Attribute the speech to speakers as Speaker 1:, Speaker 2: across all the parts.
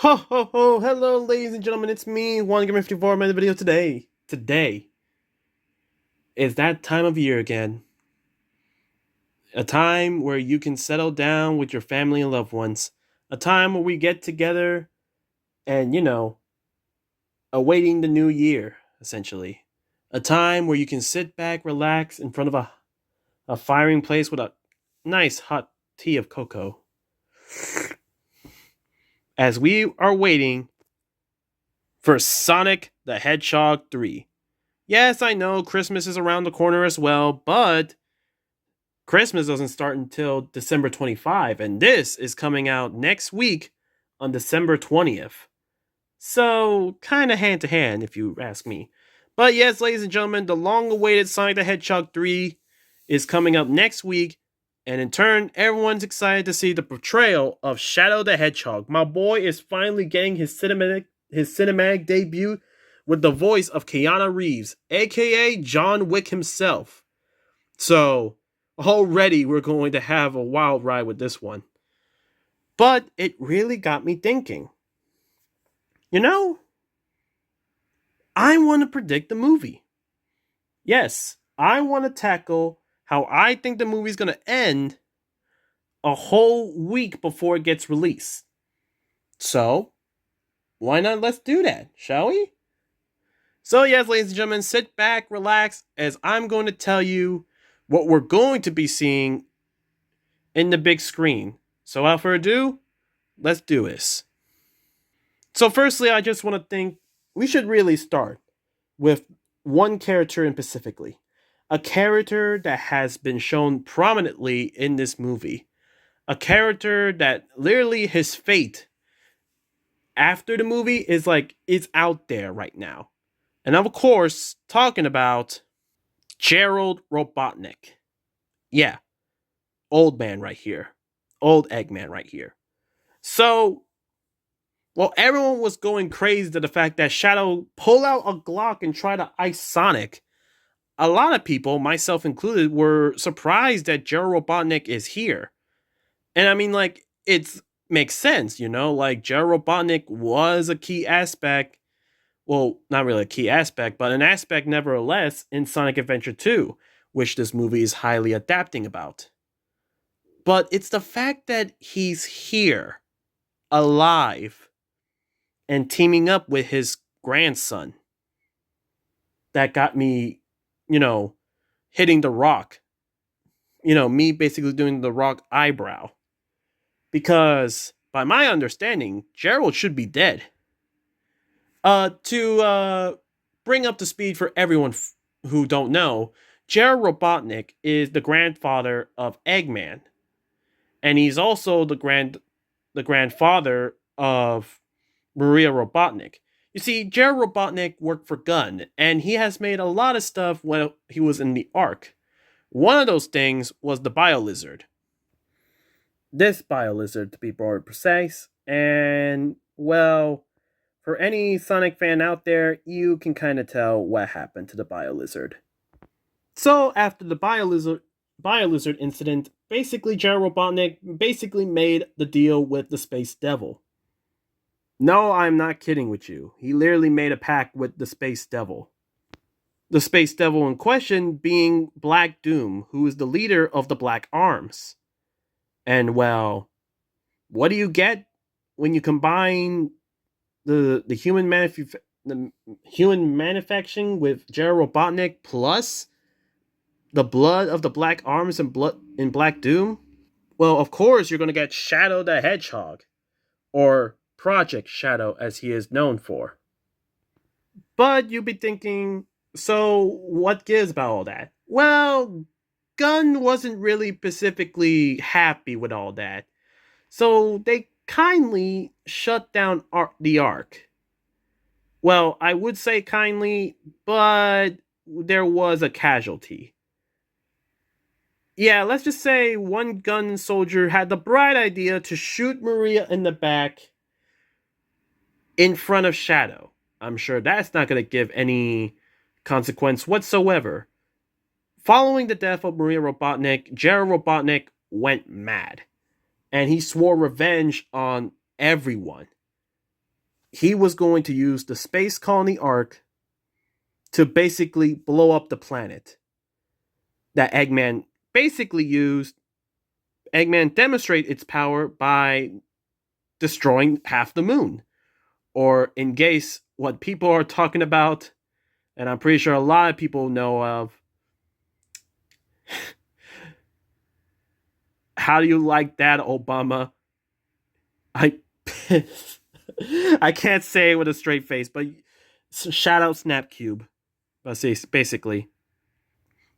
Speaker 1: Ho ho ho! Hello, ladies and gentlemen. It's me, 1Gamer54. Made the video today. Today is that time of year again. A time where you can settle down with your family and loved ones. A time where we get together and awaiting the new year, essentially. A time where you can sit back, relax in front of a firing place with a nice hot tea of cocoa. As we are waiting for Sonic the Hedgehog 3. Yes, I know Christmas is around the corner as well, but Christmas doesn't start until December 25, and this is coming out next week on December 20th. So, kind of hand to hand, if you ask me. But yes, ladies and gentlemen, the long awaited Sonic the Hedgehog 3 is coming up next week, and in turn, everyone's excited to see the portrayal of Shadow the Hedgehog. My boy is finally getting his cinematic debut with the voice of Keanu Reeves, aka John Wick himself. So, already we're going to have a wild ride with this one. But it really got me thinking. I want to predict the movie. Yes, I want to tackle how I think the movie's going to end a whole week before it gets released. So, why not let's do that, shall we? So, yes, ladies and gentlemen, sit back, relax, as I'm going to tell you what we're going to be seeing in the big screen. So, without further ado, let's do this. So, firstly, I just want to think we should really start with one character in specifically. A character that has been shown prominently in this movie. A character that literally his fate after the movie is it's out there right now. And of course, talking about Gerald Robotnik. Yeah, old man right here. Old Eggman right here. So, while everyone was going crazy to the fact that Shadow pulled out a Glock and tried to ice Sonic, a lot of people, myself included, were surprised that Gerald Robotnik is here. And I mean, it makes sense, Gerald Robotnik was a key aspect. Well, not really a key aspect, but an aspect nevertheless in Sonic Adventure 2, which this movie is highly adapting about. But it's the fact that he's here, alive, and teaming up with his grandson that got me, hitting the rock. Me basically doing the rock eyebrow. Because, by my understanding, Gerald should be dead. To bring up the speed for everyone who don't know, Gerald Robotnik is the grandfather of Eggman. And he's also the grandfather of Maria Robotnik. You see, Gerald Robotnik worked for Gunn, and he has made a lot of stuff when he was in the Ark. One of those things was the BioLizard. This BioLizard, to be more precise, and, well, for any Sonic fan out there, you can kind of tell what happened to the BioLizard. So, after the BioLizard incident, basically Gerald Robotnik basically made the deal with the Space Devil. No, I'm not kidding with you. He literally made a pact with the Space Devil. The Space Devil in question being Black Doom, who is the leader of the Black Arms. And, well, what do you get when you combine the human manufacturing with Gerald Robotnik plus the blood of the Black Arms and blood in Black Doom? Well, of course, you're going to get Shadow the Hedgehog, or Project Shadow as he is known for. But you'll be thinking, so what gives about all that? Well, Gunn wasn't really specifically happy with all that. So they kindly shut down the Ark. Well, I would say kindly, but there was a casualty. Yeah, let's just say one Gunn soldier had the bright idea to shoot Maria in the back in front of Shadow. I'm sure that's not going to give any consequence whatsoever. Following the death of Maria Robotnik, Gerald Robotnik went mad. And he swore revenge on everyone. he was going to use the space colony arc to basically blow up the planet that Eggman basically used. Eggman demonstrate its power by destroying half the moon. Or in case what people are talking about, and I'm pretty sure a lot of people know of, how do you like that, Obama? I I can't say it with a straight face, but shout out Snapcube. Basically.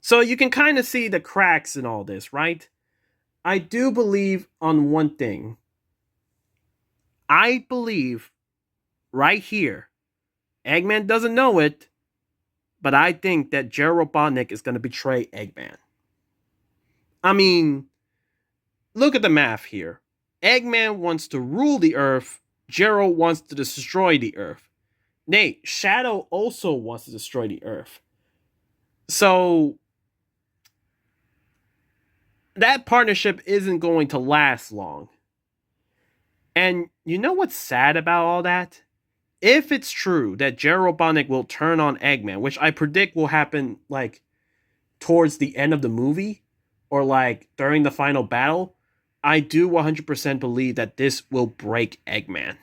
Speaker 1: So you can kind of see the cracks in all this, right? I do believe on one thing. I believe right here, Eggman doesn't know it, but I think that Gerald Robotnik is going to betray Eggman. I mean, look at the math here. Eggman wants to rule the Earth, Gerald wants to destroy the Earth. Nate, Shadow also wants to destroy the Earth. So, that partnership isn't going to last long. And you know what's sad about all that? If it's true that Gerald Robotnik will turn on Eggman, which I predict will happen like towards the end of the movie or like during the final battle, I do 100% believe that this will break Eggman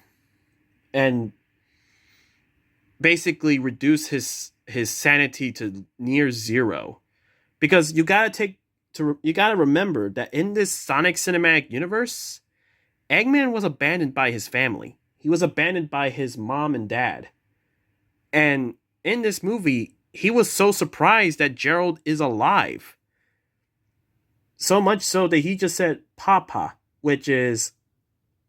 Speaker 1: and basically reduce his sanity to near zero. Because you gotta remember that in this Sonic Cinematic Universe, Eggman was abandoned by his family. He was abandoned by his mom and dad. And in this movie, he was so surprised that Gerald is alive. So much so that he just said Papa, which is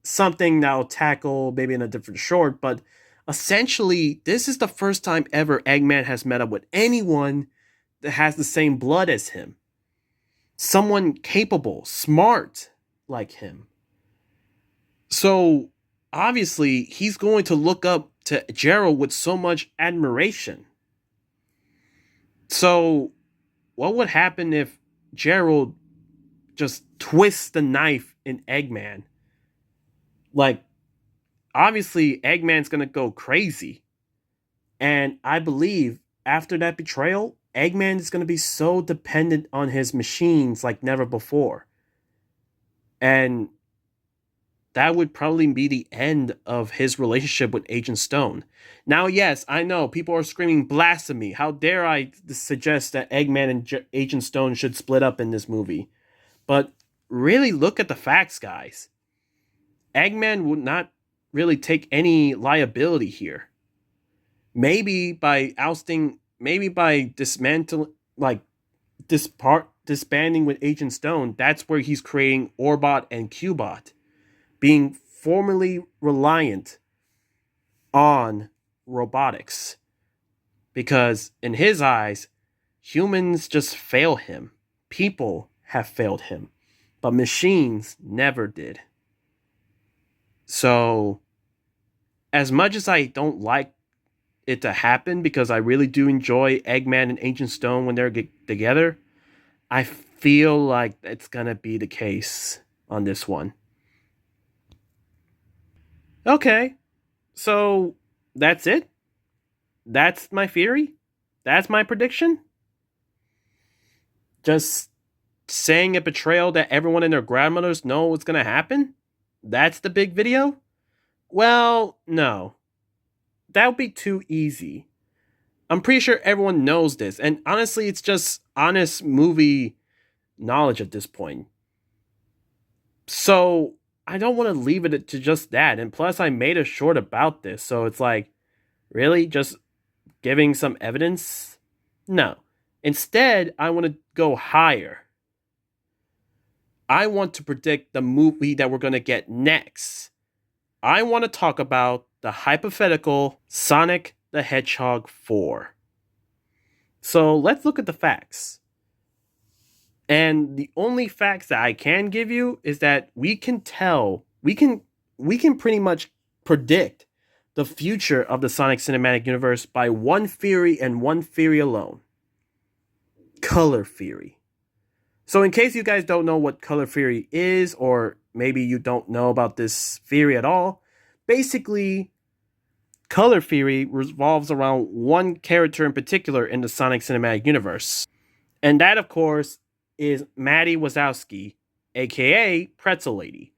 Speaker 1: something that I'll tackle maybe in a different short. But essentially, this is the first time ever Eggman has met up with anyone that has the same blood as him. Someone capable, smart like him. So obviously, he's going to look up to Gerald with so much admiration. So, what would happen if Gerald just twists the knife in Eggman? Like, obviously, Eggman's gonna go crazy. And I believe after that betrayal, Eggman is gonna be so dependent on his machines like never before. And that would probably be the end of his relationship with Agent Stone. Now, yes, I know people are screaming blasphemy. How dare I suggest that Eggman and Agent Stone should split up in this movie? But really look at the facts, guys. Eggman would not really take any liability here. Maybe by dismantling, like disbanding with Agent Stone, that's where he's creating Orbot and Cubot, being formally reliant on robotics. Because in his eyes, humans just fail him. People have failed him. But machines never did. So, as much as I don't like it to happen, because I really do enjoy Eggman and Agent Stone when they're together, I feel like it's gonna be the case on this one. Okay, so that's it. That's my theory. That's my prediction. Just saying a betrayal that everyone and their grandmothers know what's gonna happen. That's the big video. Well, no, that would be too easy. I'm pretty sure everyone knows this, and honestly, it's just honest movie knowledge at this point. So I don't want to leave it to just that. And plus, I made a short about this, so it's like, really, just giving some evidence? No. Instead, I want to go higher. I want to predict the movie that we're going to get next. I want to talk about the hypothetical Sonic the Hedgehog 4. So let's look at the facts. And the only facts that I can give you is that we can pretty much predict the future of the Sonic Cinematic Universe by one theory and one theory alone. Color theory. So in case you guys don't know what color theory is, or maybe you don't know about this theory at all, basically color theory revolves around one character in particular in the Sonic Cinematic Universe. And that, of course, is Maddie Wazowski, aka Pretzel Lady.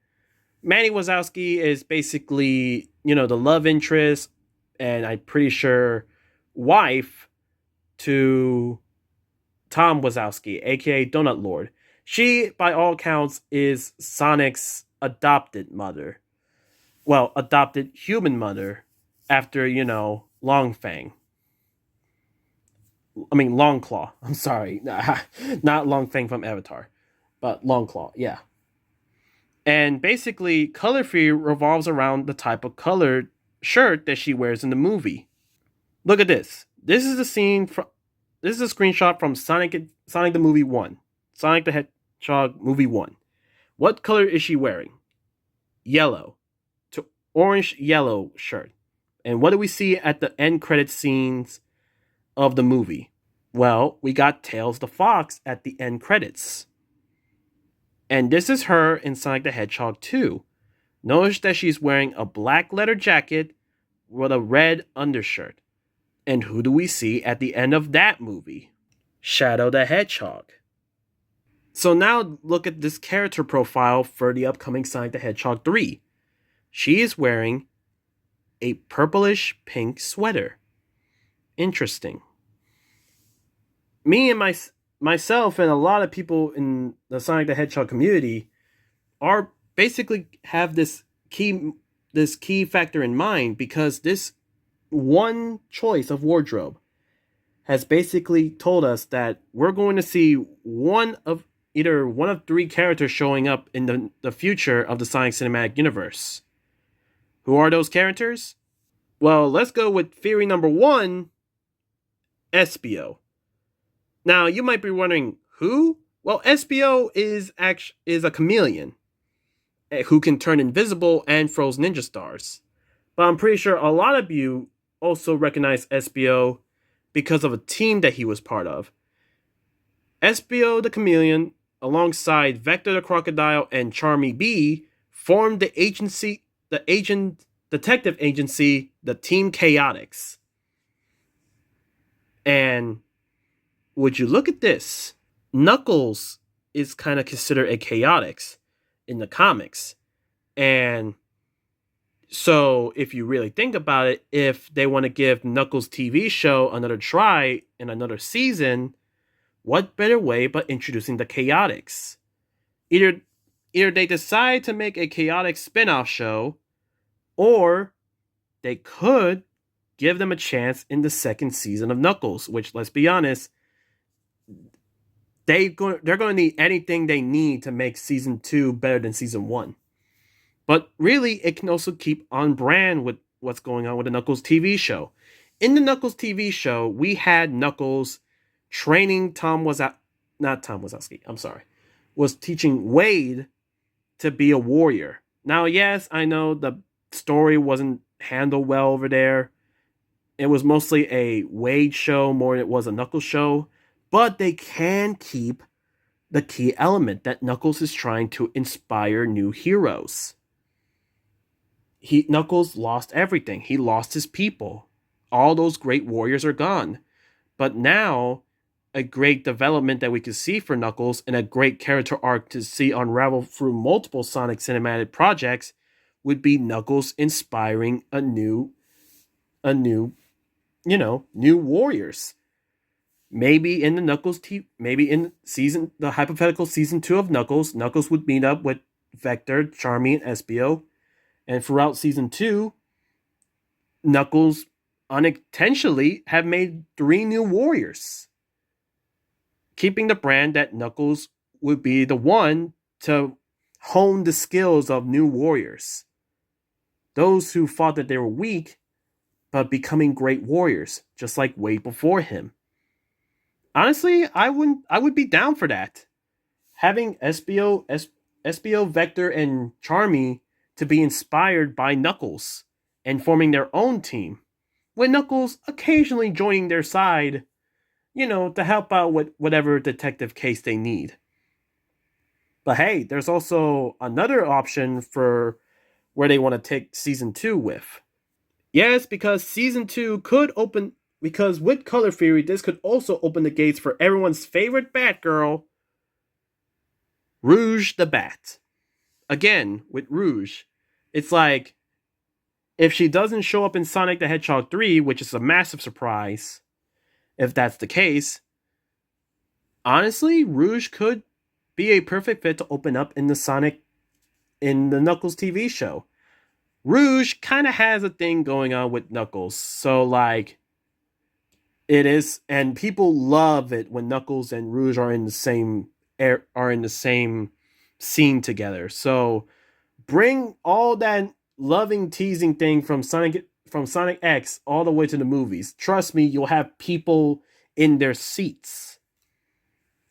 Speaker 1: Maddie Wazowski is basically, the love interest and I'm pretty sure wife to Tom Wazowski, aka Donut Lord. She, by all accounts, is Sonic's adopted mother. Well, adopted human mother after, Long Fang. I mean, Long Claw. I'm sorry. Not Long Fang from Avatar, but Long Claw, yeah. And basically, color theory revolves around the type of colored shirt that she wears in the movie. Look at this. This is a scene from. This is a screenshot from Sonic the Movie 1. Sonic the Hedgehog Movie 1. What color is she wearing? Yellow. To orange yellow shirt. And what do we see at the end credit scenes of the movie? Well, we got Tails the Fox at the end credits. And this is her in Sonic the Hedgehog 2. Notice that she's wearing a black leather jacket with a red undershirt. And who do we see at the end of that movie? Shadow the Hedgehog. So now look at this character profile for the upcoming Sonic the Hedgehog 3. She is wearing a purplish pink sweater. Interesting. Me and myself and a lot of people in the Sonic the Hedgehog community are basically have this key factor in mind, because this one choice of wardrobe has basically told us that we're going to see either one of three characters showing up in the future of the Sonic Cinematic Universe. Who are those characters? Well, let's go with theory number 1, Espio. Now, you might be wondering, who? Well, Espio is a chameleon who can turn invisible and throws ninja stars. But I'm pretty sure a lot of you also recognize Espio because of a team that he was part of. Espio the Chameleon, alongside Vector the Crocodile and Charmy Bee, formed the detective agency, the Team Chaotix. And would you look at this? Knuckles is kind of considered a Chaotix in the comics. And so, if you really think about it, if they want to give Knuckles' TV show another try in another season, what better way but introducing the Chaotix? Either they decide to make a Chaotix spin-off show, or they could give them a chance in the second season of Knuckles, which, let's be honest, they're going to need anything they need to make season 2 better than season 1. But really, it can also keep on brand with what's going on with the Knuckles TV show. In the Knuckles TV show, we had Knuckles training was teaching Wade to be a warrior. Now, yes, I know the story wasn't handled well over there. It was mostly a Wade show more than it was a Knuckles show. But they can keep the key element that Knuckles is trying to inspire new heroes. Knuckles lost everything. He lost his people. All those great warriors are gone. But now, a great development that we can see for Knuckles and a great character arc to see unravel through multiple Sonic cinematic projects would be Knuckles inspiring new warriors. Maybe in the hypothetical season 2 of Knuckles would meet up with Vector, Charmy, and Espio. And throughout season 2, Knuckles unintentionally have made 3 new warriors, keeping the brand that Knuckles would be the one to hone the skills of new warriors. Those who thought that they were weak, but becoming great warriors, just like Wade before him. Honestly, I would be down for that. Having Espio, Vector, and Charmy to be inspired by Knuckles and forming their own team, with Knuckles occasionally joining their side, to help out with whatever detective case they need. But hey, there's also another option for where they want to take season 2 with. Yes, because season 2 could open, because with Color Theory, this could also open the gates for everyone's favorite Batgirl, Rouge the Bat. Again, with Rouge, it's like if she doesn't show up in Sonic the Hedgehog 3, which is a massive surprise, if that's the case, honestly, Rouge could be a perfect fit to open up in the Knuckles TV show. Rouge kind of has a thing going on with Knuckles. So like it is, and people love it when Knuckles and Rouge are in the same scene together. So bring all that loving teasing thing from Sonic X all the way to the movies. Trust me, you'll have people in their seats.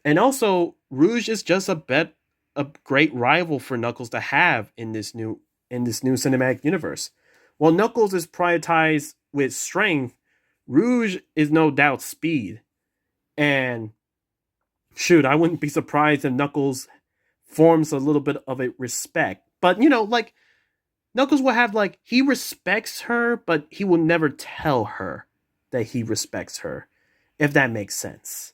Speaker 1: And also, Rouge is just a great rival for Knuckles to have in this new cinematic universe. While Knuckles is prioritized with strength, Rouge is no doubt speed. And shoot, I wouldn't be surprised if Knuckles forms a little bit of a respect. But like Knuckles will have like he respects her, but he will never tell her that he respects her, if that makes sense.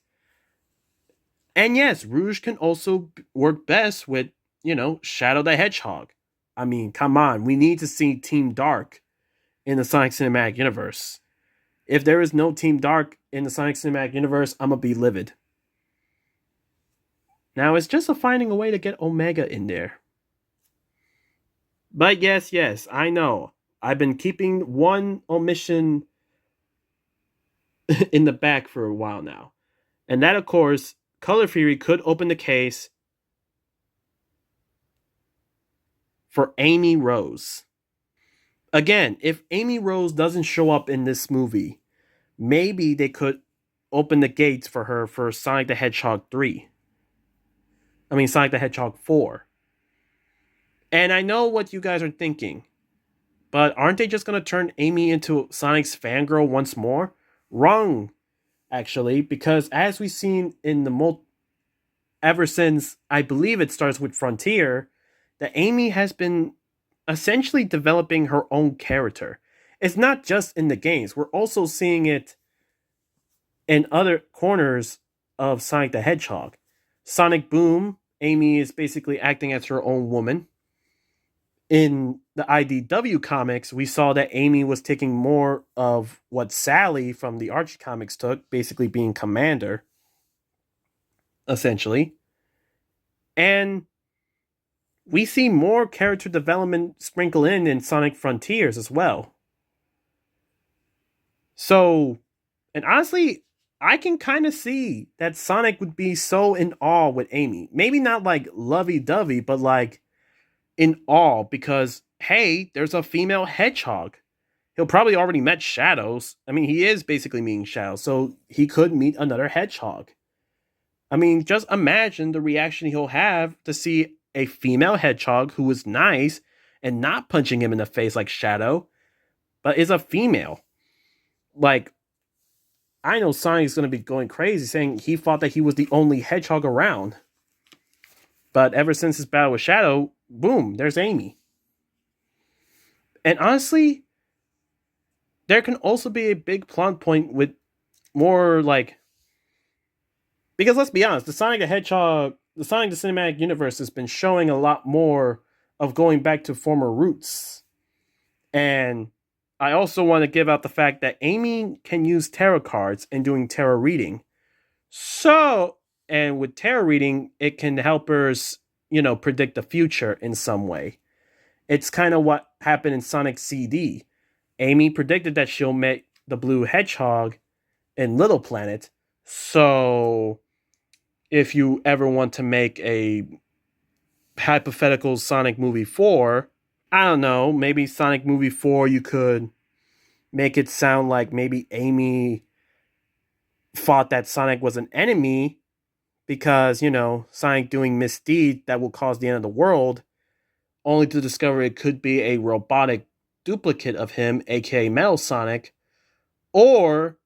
Speaker 1: And yes, Rouge can also work best with, Shadow the Hedgehog. I mean, come on, we need to see Team Dark in the Sonic Cinematic Universe. If there is no Team Dark in the Sonic Cinematic Universe, I'm gonna be livid. Now it's just a finding a way to get Omega in there. But yes, I know. I've been keeping one omission in the back for a while now. And that, of course, Color Theory could open the case for Amy Rose. Again, if Amy Rose doesn't show up in this movie, maybe they could open the gates for her for Sonic the Hedgehog 3. I mean, Sonic the Hedgehog 4. And I know what you guys are thinking, but aren't they just going to turn Amy into Sonic's fangirl once more? Wrong, actually, because as we've seen in ever since I believe it starts with Frontier, that Amy has been essentially developing her own character. It's not just in the games, we're also seeing it in other corners of Sonic the Hedgehog. Sonic Boom, Amy is basically acting as her own woman. In the IDW comics, we saw that Amy was taking more of what Sally from the Archie comics took, basically being Commander, essentially. And we see more character development sprinkle in Sonic Frontiers as well. So, and honestly, I can kind of see that Sonic would be so in awe with Amy. Maybe not like lovey dovey, but like in awe because, hey, there's a female hedgehog. He'll probably already met Shadows. I mean, he is basically meeting Shadows, so he could meet another hedgehog. I mean, just imagine the reaction he'll have to see a female hedgehog who is nice and not punching him in the face like Shadow, but is a female. Like, I know Sonic's going to be going crazy saying he thought that he was the only hedgehog around. But ever since his battle with Shadow, boom, there's Amy. And honestly, there can also be a big plot point with more like, because let's be honest, the Sonic the Cinematic Universe has been showing a lot more of going back to former roots. And I also want to give out the fact that Amy can use tarot cards in doing tarot reading. So, and with tarot reading, it can help her, predict the future in some way. It's kind of what happened in Sonic CD. Amy predicted that she'll meet the blue hedgehog in Little Planet. So, if you ever want to make a hypothetical Sonic movie 4, I don't know, maybe Sonic movie 4 you could make it sound like maybe Amy thought that Sonic was an enemy because, Sonic doing misdeed that will cause the end of the world, only to discover it could be a robotic duplicate of him, aka Metal Sonic, or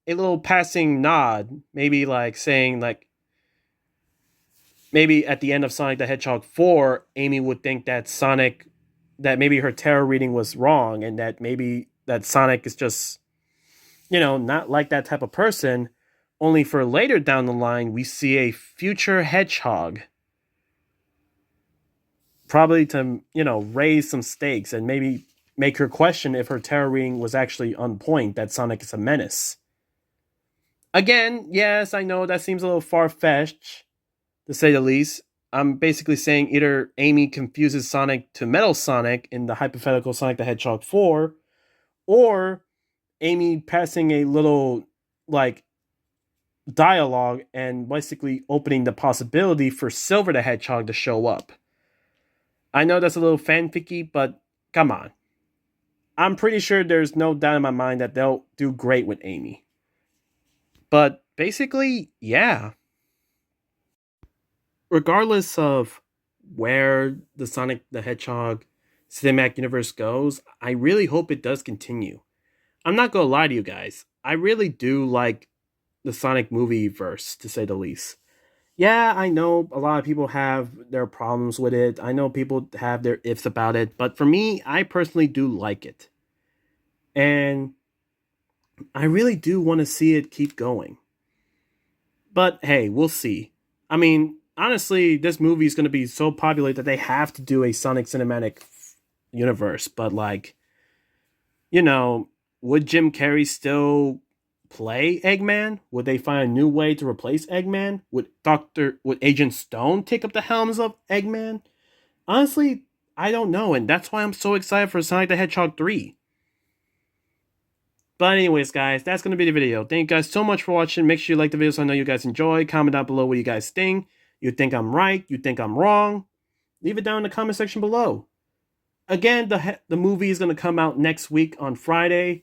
Speaker 1: a little passing nod, maybe like saying like maybe at the end of Sonic the Hedgehog 4, Amy would think that maybe her tarot reading was wrong and that maybe that Sonic is just, not like that type of person. Only for later down the line, we see a future Hedgehog. Probably to, raise some stakes and maybe make her question if her terror ring was actually on point, that Sonic is a menace. Again, yes, I know that seems a little far fetched, to say the least. I'm basically saying either Amy confuses Sonic to Metal Sonic in the hypothetical Sonic the Hedgehog 4, or Amy passing a little, like, dialogue and basically opening the possibility for Silver the Hedgehog to show up. I know that's a little fanficky, but come on. I'm pretty sure there's no doubt in my mind that they'll do great with Amy. But basically, yeah. Regardless of where the Sonic the Hedgehog cinematic universe goes, I really hope it does continue. I'm not gonna lie to you guys. I really do like the Sonic movie verse, to say the least. Yeah, I know a lot of people have their problems with it. I know people have their ifs about it, but for me, I personally do like it. And I really do want to see it keep going. But hey, we'll see. I mean, honestly, this movie is going to be so popular that they have to do a Sonic cinematic universe. But, like, would Jim Carrey still play Eggman? Would they find a new way to replace Eggman? Would Agent Stone take up the helms of Eggman? Honestly, I don't know, and that's why I'm so excited for Sonic the Hedgehog 3. But anyways, guys, that's going to be the video. Thank you guys so much for watching. Make sure you like the video so I know you guys enjoy. Comment down below what you guys think. You think I'm right? You think I'm wrong? Leave it down in the comment section below. Again, the movie is going to come out next week on Friday.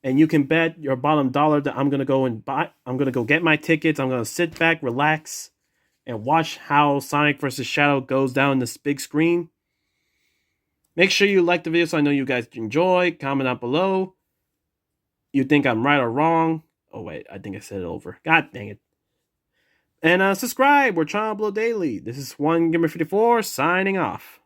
Speaker 1: And you can bet your bottom dollar that I'm going to go and buy. I'm going to go get my tickets. I'm going to sit back, relax, and watch how Sonic vs. Shadow goes down this big screen. Make sure you like the video so I know you guys enjoy. Comment down below. You think I'm right or wrong? Oh, wait. I think I said it over. God dang it. And subscribe. We're trying to upload daily. This is 1Gamer54 signing off.